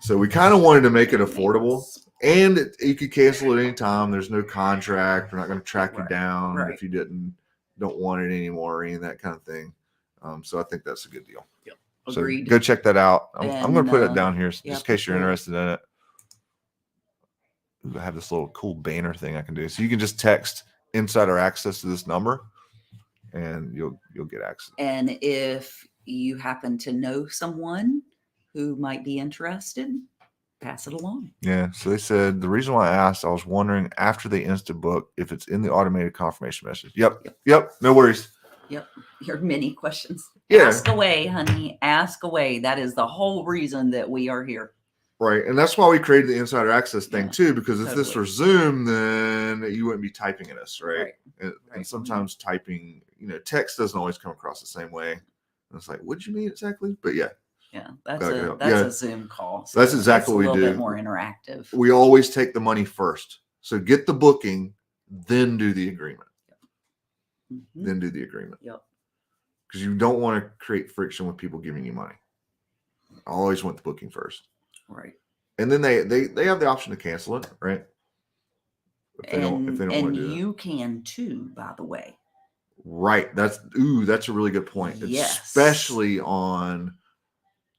So we kind of wanted to make it affordable, and you could cancel at any time. There's no contract. We're not going to track you down if you don't want it anymore or any of that kind of thing. So I think that's a good deal. Yep. So Agreed. go check that out. I'm going to put it down here just in case you're sure. interested in it. Ooh, I have this little cool banner thing I can do. So you can just text Insider Access to this number, and you'll get access. And if you happen to know someone who might be interested, pass it along. Yeah. So they said the reason why I asked, I was wondering after they instant book if it's in the automated confirmation message. Yep. No worries. Yep. Your many questions. Yeah. Ask away, honey. Ask away. That is the whole reason that we are here. Right. And that's why we created the Insider Access thing too, because if this totally. were Zoom, then you wouldn't be typing at us, right? And sometimes typing, text doesn't always come across the same way. And it's like, what'd you mean exactly? But yeah. Yeah, that's Yeah. a Zoom call. That's exactly what we A do. little bit more interactive. We always take the money first. So get the booking, then do the agreement. Mhm. Then do the agreement. Yep. Because you don't want to create friction with people giving you money. I always want the booking first. Right. And then they have the option to cancel it, right? If they don't want to do you can too, by the way. Right. That's a really good point. Yes. Especially on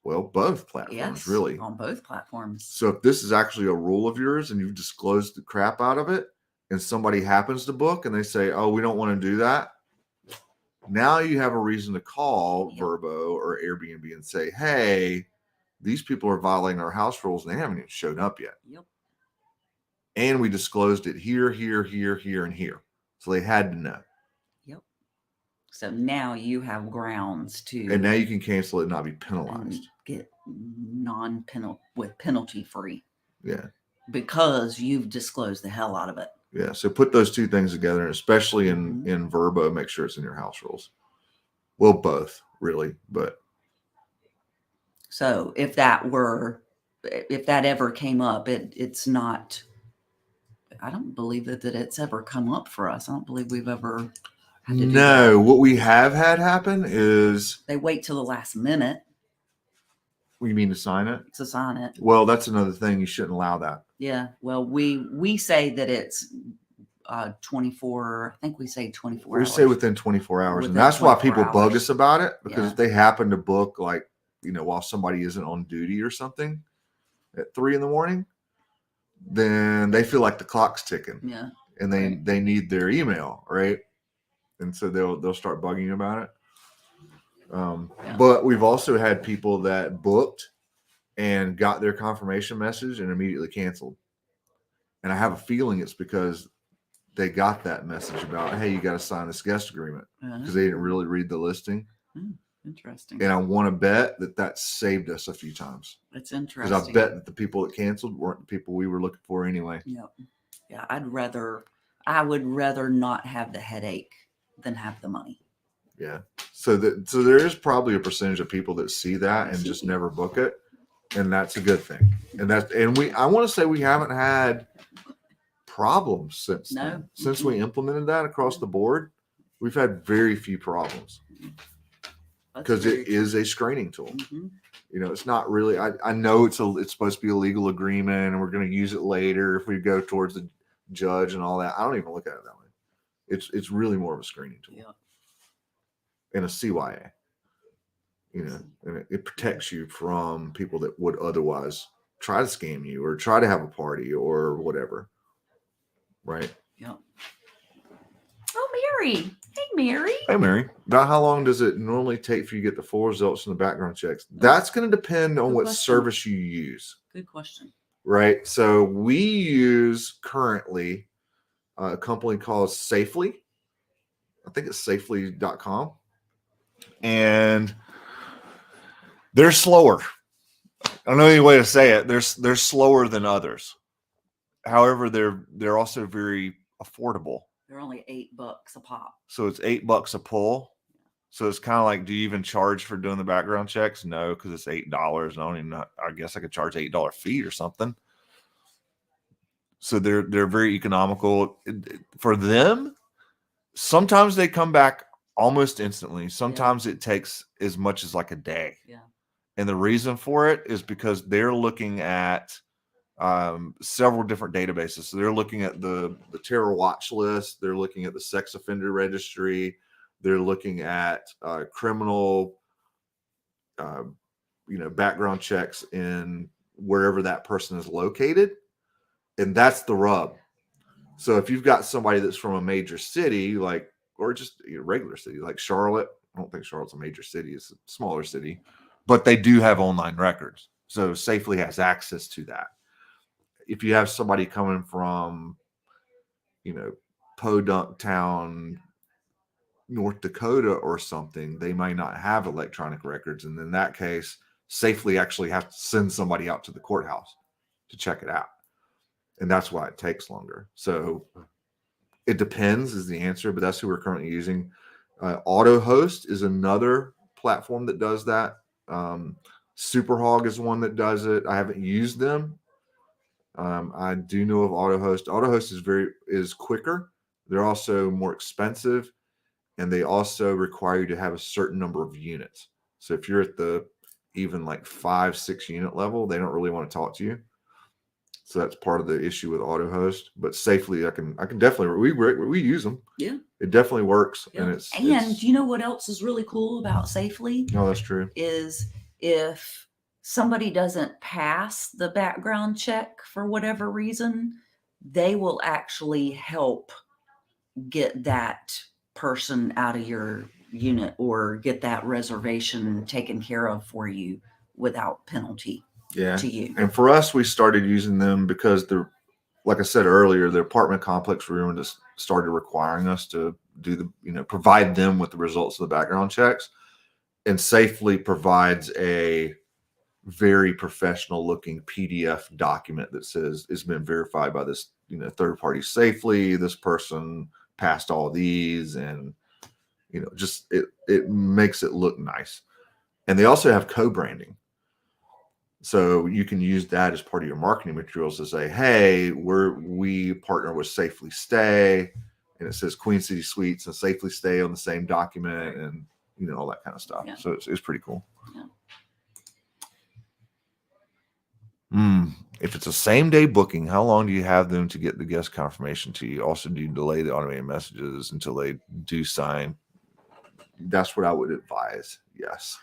both platforms, really. On both platforms. So if this is actually a rule of yours and you've disclosed the crap out of it, and somebody happens to book and they say, oh, we don't want to do that. Now you have a reason to call Vrbo or Airbnb and say, hey, these people are violating our house rules and they haven't even showed up yet. Yep. And we disclosed it here, and here. So they had to know. Yep. So now you have grounds to. And now you can cancel it and not be penalized. Get penalty free. Yeah. Because you've disclosed the hell out of it. Yeah. So put those two things together, and especially in Vrbo, make sure it's in your house rules. Well, both really, but. So if that ever came up, it's not. I don't believe that it's ever come up for us. I don't believe we've ever had to do that. What we have had happen is they wait till the last minute. What, you mean to sign it? To sign it. Well, that's another thing. You shouldn't allow that. Yeah. Well, we say that it's 24. I think we say 24 We hours. say within 24 hours. Within And that's why 24 people bug hours. us about it, because Yeah. if they happen to book, like, while somebody isn't on duty or something at 3 a.m, then they feel like the clock's ticking. Yeah. And they need their email, right? And so they'll start bugging you about it. But we've also had people that booked and got their confirmation message and immediately canceled. And I have a feeling it's because they got that message about, hey, you got to sign this guest agreement, because they didn't really read the listing. Interesting. And I want to bet that saved us a few times. It's interesting. Because I bet that the people that canceled weren't the people we were looking for anyway. Yeah. I would rather not have the headache than have the money. Yeah. So there is probably a percentage of people that see that and just never book it. And that's a good thing. And I want to say we haven't had problems since then. Since we implemented that across the board, we've had very few problems. Because it is a screening tool. Mm-hmm. It's not really. I know it's supposed to be a legal agreement, and we're going to use it later if we go towards the judge and all that. I don't even look at it that way. It's really more of a screening tool, and a CYA. And it protects you from people that would otherwise try to scam you or try to have a party or whatever. Right? Yeah. Oh, Mary. Hey, Mary. Hey, Mary. About how long does it normally take for you to get the full results from the background checks? That's going to depend on what service you use. Good question. Right. So we use currently a company called Safely. I think it's safely.com. And they're slower. I don't know any way to say it. They're slower than others. However, they're also very affordable. They're only $8 a pop. So it's $8 a pull. So it's kind of like, do you even charge for doing the background checks? No, because it's $8. I don't even know. I guess I could charge $8 fee or something. So they're very economical for them. Sometimes they come back almost instantly. Sometimes it takes as much as like a day. Yeah. And the reason for it is because they're looking at several different databases. So they're looking at the terror watch list. They're looking at the sex offender registry. They're looking at criminal, background checks in wherever that person is located. And that's the rub. So if you've got somebody that's from a major city, or just a regular city, like Charlotte, I don't think Charlotte's a major city. It's a smaller city, but they do have online records. So Safely has access to that. If you have somebody coming from, Podunk Town, North Dakota or something, they may not have electronic records. And in that case, Safely actually have to send somebody out to the courthouse to check it out. And that's why it takes longer. So it depends is the answer, but that's who we're currently using. AutoHost is another platform that does that. Superhog is one that does it. I haven't used them. I do know of AutoHost. AutoHost is quicker. They're also more expensive, and they also require you to have a certain number of units. So if you're at the even like 5-6 unit level, they don't really want to talk to you. So that's part of the issue with AutoHost. But Safely, I can definitely we use them. Yeah, it definitely works, yeah. and And you know what else is really cool about Safely? No, that's true. Is if somebody doesn't pass the background check for whatever reason, they will actually help get that person out of your unit or get that reservation taken care of for you without penalty. Yeah. To you. And for us, we started using them because like I said earlier, the apartment complex we were in just started requiring us to do provide them with the results of the background checks, and Safely provides a very professional looking PDF document that says it's been verified by this, third party Safely. This person passed all these, and, just it makes it look nice. And they also have co-branding. So you can use that as part of your marketing materials to say, hey, we partner with Safely Stay, and it says Queen City Suites and Safely Stay on the same document, and all that kind of stuff. Yeah. So it's pretty cool. Yeah. If it's a same day booking, how long do you have them to get the guest confirmation to you? Also, do you delay the automated messages until they do sign? That's what I would advise. Yes.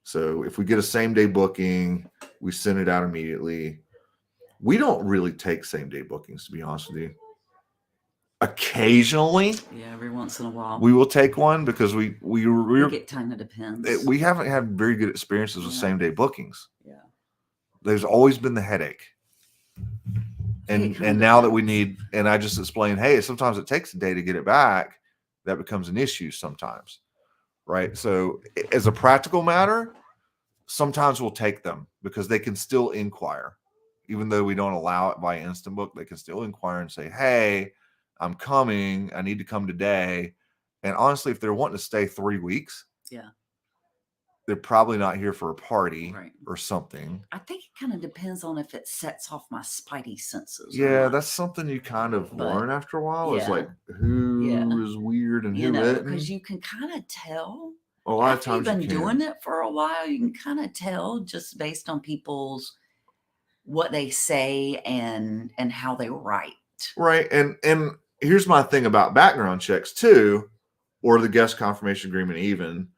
So if we get a same day booking, we send it out immediately. We don't really take same day bookings, to be honest with you. Occasionally, Yeah, every once in a while. we will take one because I think it kind of depends. we haven't had very good experiences with Yeah. same day bookings. Yeah. There's always been the headache. And now that we need, and I just explained, hey, sometimes it takes a day to get it back. That becomes an issue sometimes, right? So as a practical matter, sometimes we'll take them because they can still inquire. Even though we don't allow it by instant book, they can still inquire and say, hey, I'm coming. I need to come today. And honestly, if they're wanting to stay 3 weeks, Yeah. they're probably not here for a party Right. or something. I think it kind of depends on if it sets off my spidey senses. Yeah, that's something you kind of learn after a while. Is yeah. like who is weird and who isn't. Because you can kind of tell. A lot of After times you've you been can. doing it for a while, you can kind of tell just based on people's what they say and how they write. Right. And here's my thing about background checks too, or the guest confirmation agreement even.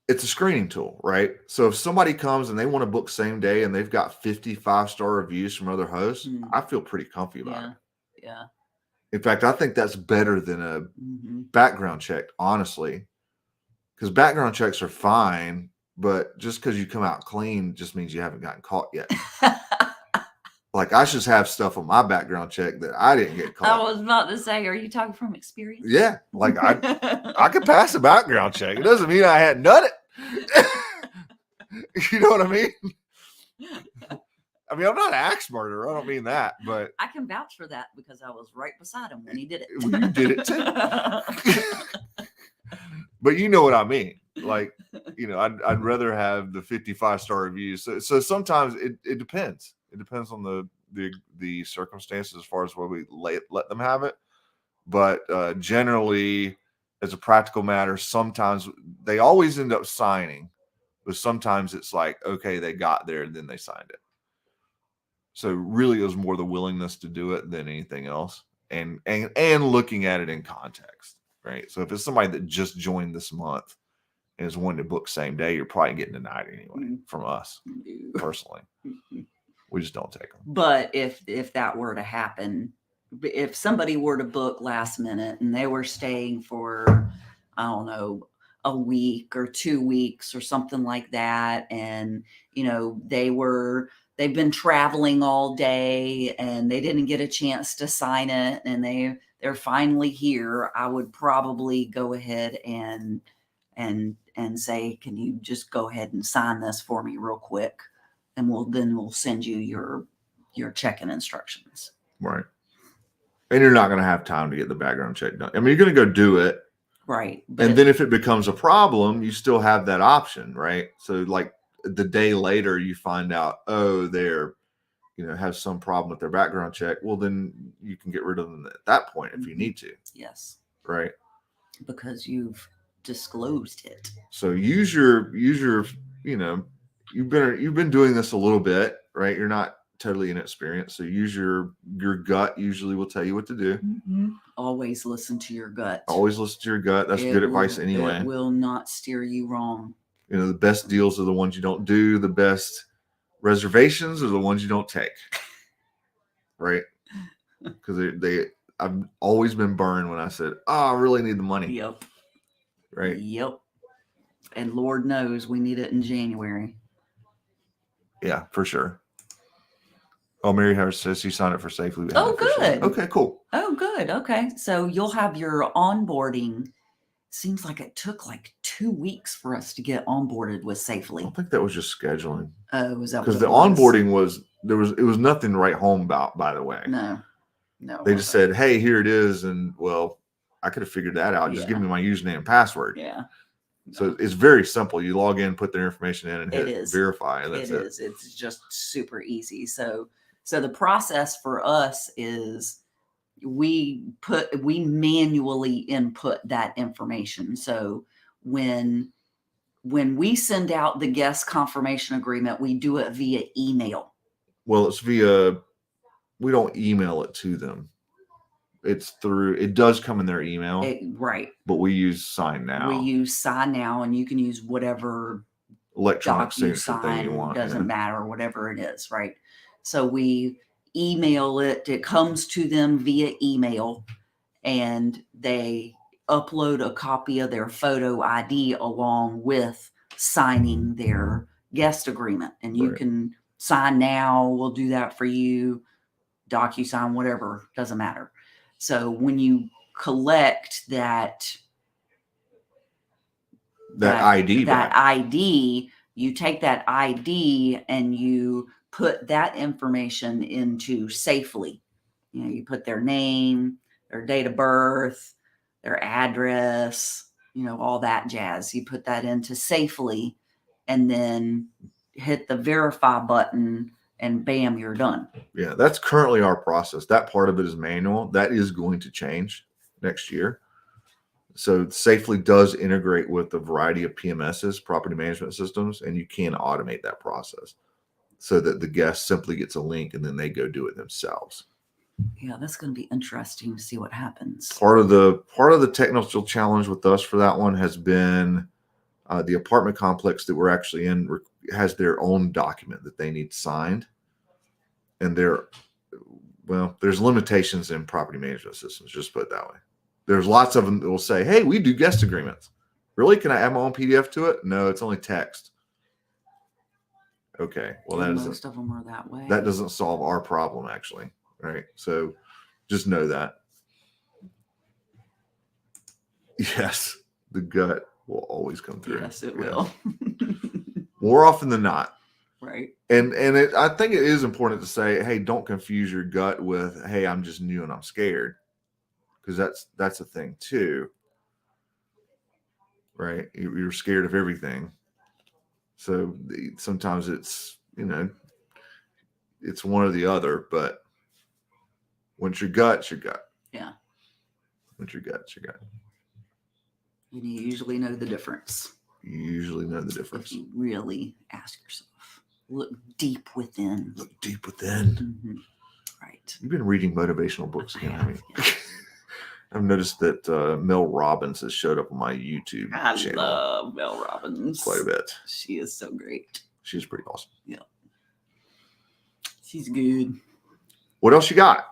It's a screening tool, right? So if somebody comes and they want to book same day and they've got 55-star reviews from other hosts, I feel pretty comfy about it. Yeah. In fact, I think that's better than a background check, honestly, because background checks are fine, but just because you come out clean just means you haven't gotten caught yet. Like I should have stuff on my background check that I didn't get caught. I was about to say, are you talking from experience? Yeah, like I could pass a background check. It doesn't mean I hadn't done it. You know what I mean? I mean, I'm not an axe murderer. I don't mean that, but I can vouch for that because I was right beside him when he did it. Well, you did it too. But you know what I mean. Like, you know, I'd rather have the 55-star reviews. So sometimes it depends. It depends on the circumstances as far as what we let them have it. But generally, as a practical matter, sometimes they always end up signing, but sometimes it's like, okay, they got there and then they signed it. So really, it was more the willingness to do it than anything else, and looking at it in context, right? So if it's somebody that just joined this month and is wanting to book same day, you're probably getting denied anyway from us personally. We just don't take them. But if that were to happen, if somebody were to book last minute and they were staying for, I don't know, a week or 2 weeks or something like that, and you know they've been traveling all day and they didn't get a chance to sign it and they're finally here, I would probably go ahead and say, can you just go ahead and sign this for me real quick, and we'll send you your check-in instructions. Right. And you're not going to have time to get the background check done. I mean, you're going to go do it. Right. And then if it becomes a problem, you still have that option, right? So like the day later you find out, oh, they're, have some problem with their background check. Well, then you can get rid of them at that point if you need to. Yes. Right. Because you've disclosed it. So use your, you've been doing this a little bit, right? You're not totally inexperienced. So use your gut usually will tell you what to do. Always listen to your gut. Always listen to your gut. That's good advice anyway. It will not steer you wrong. The best deals are the ones you don't do. The best reservations are the ones you don't take. Right? Because I've always been burned when I said, oh, I really need the money. Yep. Right? Yep. And Lord knows we need it in January. Yeah, for sure. Oh, Mary Harris says you signed up for Safely. Oh, good. Okay, cool. Oh, good. Okay. So you'll have your onboarding. Seems like it took like 2 weeks for us to get onboarded with Safely. I think that was just scheduling. Oh, was that because the onboarding it was nothing to write home about, by the way. No. They just said, hey, here it is. And well, I could have figured that out. Just give me my username and password. Yeah. So it's very simple. You log in, put their information in, and hit verify. And that's it. It's just super easy. So the process for us is we manually input that information. So when when we send out the guest confirmation agreement, we do it via email. Well, it's we don't email it to them. It does come in their email, Right. but we use Sign Now. We use Sign Now, and you can use whatever electronic signature thing you DocuSign, want. doesn't matter, whatever it is, right? So we email it. It comes to them via email, and they upload a copy of their photo ID along with signing their guest agreement. And you Right. can Sign Now, we'll do that for you. DocuSign, whatever, doesn't matter. So when you collect that ID that back. ID, you take that ID and you put that information into Safely. You know, you put their name, their date of birth, their address, you know, all that jazz. You put that into Safely and then hit the verify button and bam, you're done. Yeah, that's currently our process. That part of it is manual. That is going to change next year. So Safely does integrate with a variety of PMSs, property management systems, and you can automate that process so that the guest simply gets a link and then they go do it themselves. Yeah, that's going to be interesting to see what happens. Part of the technical challenge with us for that one has been the apartment complex that we're actually in has their own document that they need signed, and there's limitations in property management systems. Just put it that way. There's lots of them that will say, "Hey, we do guest agreements." Really? Can I add my own PDF to it? No, it's only text. Okay, well, most of them are that way. That doesn't solve our problem, actually, right? So, just know that. Yes, the gut will always come through. Yes, it will. More often than not. Right. And I think it is important to say, hey, don't confuse your gut with, hey, I'm just new and I'm scared. Because that's a thing too, right? You're scared of everything. So sometimes it's, it's one or the other, but when it's your gut, it's your gut. Yeah. When it's your gut, it's your gut. And you usually know the difference. You usually know the difference. If you really ask yourself, look deep within. Look deep within. Mm-hmm. Right. You've been reading motivational books again, haven't you? Yeah. I've noticed that Mel Robbins has showed up on my YouTube channel. I love Mel Robbins. Quite a bit. She is so great. She's pretty awesome. Yeah. She's good. What else you got?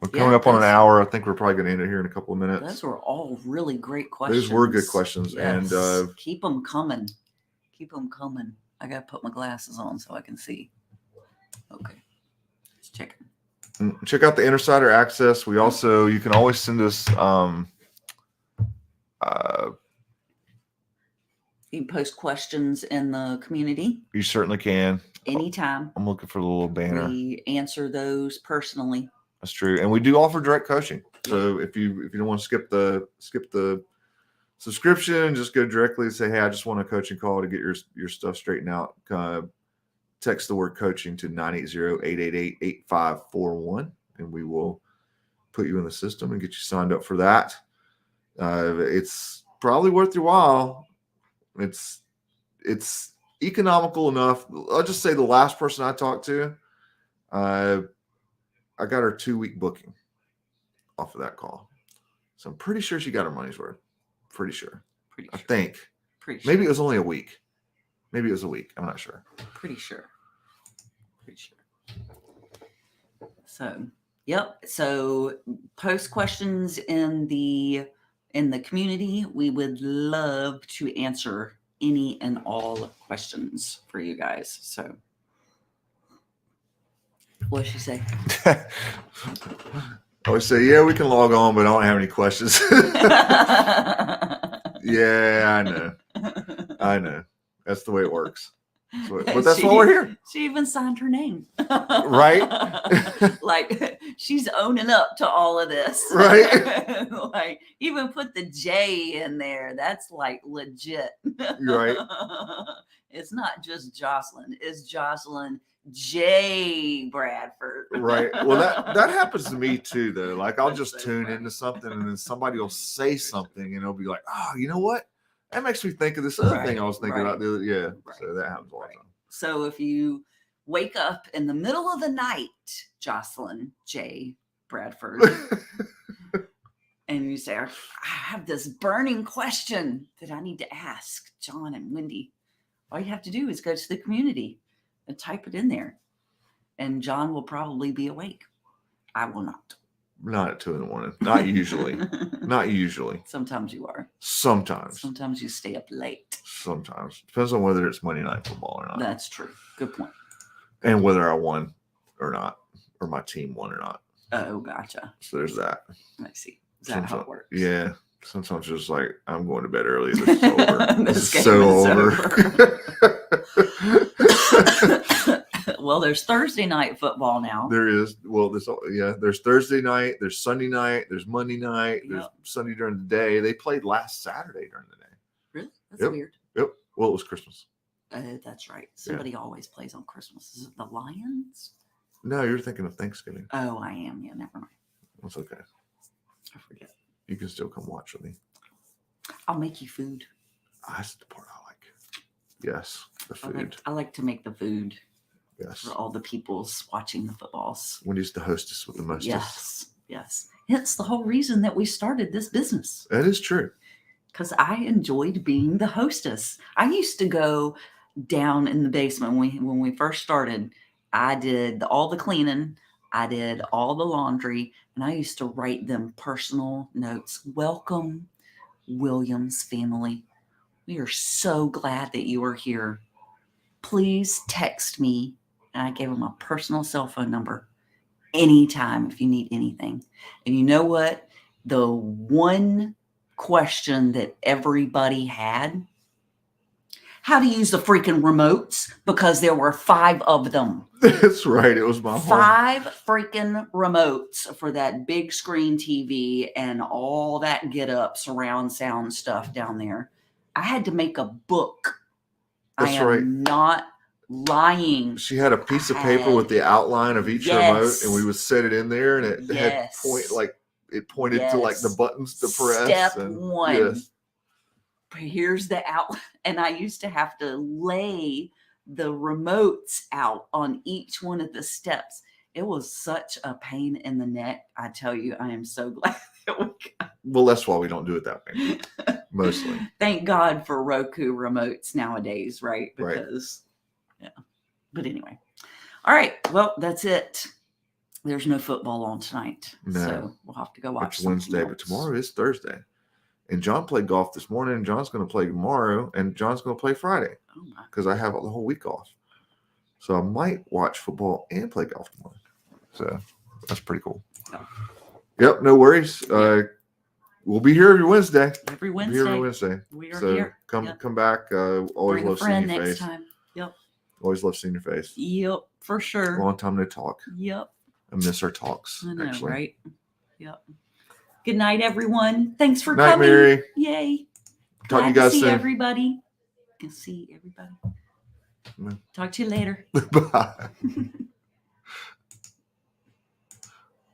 We're coming up on an those- hour. I think we're probably going to end it here in a couple of minutes. Those were all really great questions. Those were good questions. Yes. And keep them coming. Keep them coming. I got to put my glasses on so I can see. Okay. Let's check it. check out the Insider Access. We also, you can always send us You can post questions in the community you certainly can. anytime. I'm looking for the little banner. We answer those personally. That's true. And we do offer direct coaching. So if you don't want to skip the subscription, just go directly and say, hey, I just want a coaching call to get your stuff straightened out. Text the word coaching to 980-888-8541, and we will put you in the system and get you signed up for that. It's probably worth your while. It's economical enough. I'll just say the last person I talked to, I got her 2-week booking off of that call. So I'm pretty sure she got her money's worth. Pretty sure. I think. Pretty sure. Maybe it was only a week. Maybe it was a week. I'm not sure. Pretty sure. So, yep. So post questions in the community. We would love to answer any and all questions for you guys. So what'd she say? I would say, yeah, we can log on, but I don't have any questions. Yeah, I know. That's the way it works. But that's why we're here. She even signed her name. Right? Like she's owning up to all of this. Right? Like even put the J in there. That's like legit. Right. It's not just Jocelyn. It's Jocelyn J. Bradford. Right. Well, that happens to me too, though. Like I'll That's just so tune funny. into something and then somebody will say something and it'll be like, oh, you know what? That makes me think of this other thing I was thinking about Right. the other. Yeah, Right. so that happens all the Right. time. So if you wake up in the middle of the night, Jocelyn J. Bradford, and you say, I have this burning question that I need to ask John and Wendy. All you have to do is go to the community and type it in there. And John will probably be awake. I will not. Not at 2 a.m. Not usually. Not usually. Sometimes you are. Sometimes. Sometimes you stay up late. Sometimes. Depends on whether it's Monday Night Football or not. That's true. Good point. And whether I won or not, or my team won or not. Oh, gotcha. So there's that. I see. Is that how it works? Yeah. Sometimes it's just like, I'm going to bed early. This is over. This It's game so is over. Well, there's Thursday night football now. There is. Well, there's Thursday night, there's Sunday night, there's Monday night, there's Yep. Sunday during the day. They played last Saturday during the day. Really? That's Yep. weird. Yep. Well, it was Christmas. That's right. Somebody always plays on Christmas. Is it the Lions? No, you're thinking of Thanksgiving. Oh, I am. Yeah, never mind. That's okay. I forget. You can still come watch with me. I'll make you food. That's the part I like. Yes, the food. I like to make the food Yes. for all the peoples watching the footballs. Wendy's the hostess with the mostest. Yes. Yes. Hence the whole reason that we started this business. That is true. Because I enjoyed being the hostess. I used to go down in the basement when we first started. I did all the cleaning, I did all the laundry, and I used to write them personal notes. Welcome, Williams family. We are so glad that you are here. Please text me. And I gave them a personal cell phone number anytime if you need anything. And you know what? The one question that everybody had, how to use the freaking remotes, because there were 5 of them. That's right. It was my home. 5 freaking remotes for that big screen TV and all that get up surround sound stuff down there. I had to make a book. That's I am right. not lying. She had a piece of paper with the outline of each remote, Yes. and we would set it in there, and it had it pointed to like the Yes. buttons to press. Step and, 1. Yes. Here's the out, and I used to have to lay the remotes out on each one of the steps. It was such a pain in the neck. I tell you, I am so glad that we got. Well, that's why we don't do it that way. Mostly. Thank God for Roku remotes nowadays, right? Right. Because, yeah. But anyway, all right. Well, that's it. There's no football on tonight, No. so we'll have to go watch. It's Wednesday, but tomorrow is Thursday. And John played golf this morning, and John's going to play tomorrow, and John's going to play Friday Oh my. because I have the whole week off. So I might watch football and play golf tomorrow. So that's pretty cool. Yeah. Yep, no worries. We'll be here every Wednesday. Every We'll be here every Wednesday Wednesday. we are So here. come Yep. come back. Always Bring a love seeing friend your next face. time. Yep. Always love seeing your face. Yep. For sure. Long time no talk. Yep. I miss our talks. I know, actually. right? Yep. Good night, everyone. Thanks for Night, coming. Mary. Yay. Talk to you Glad guys see soon. everybody. Can see everybody. Mm. Talk to you later. Bye.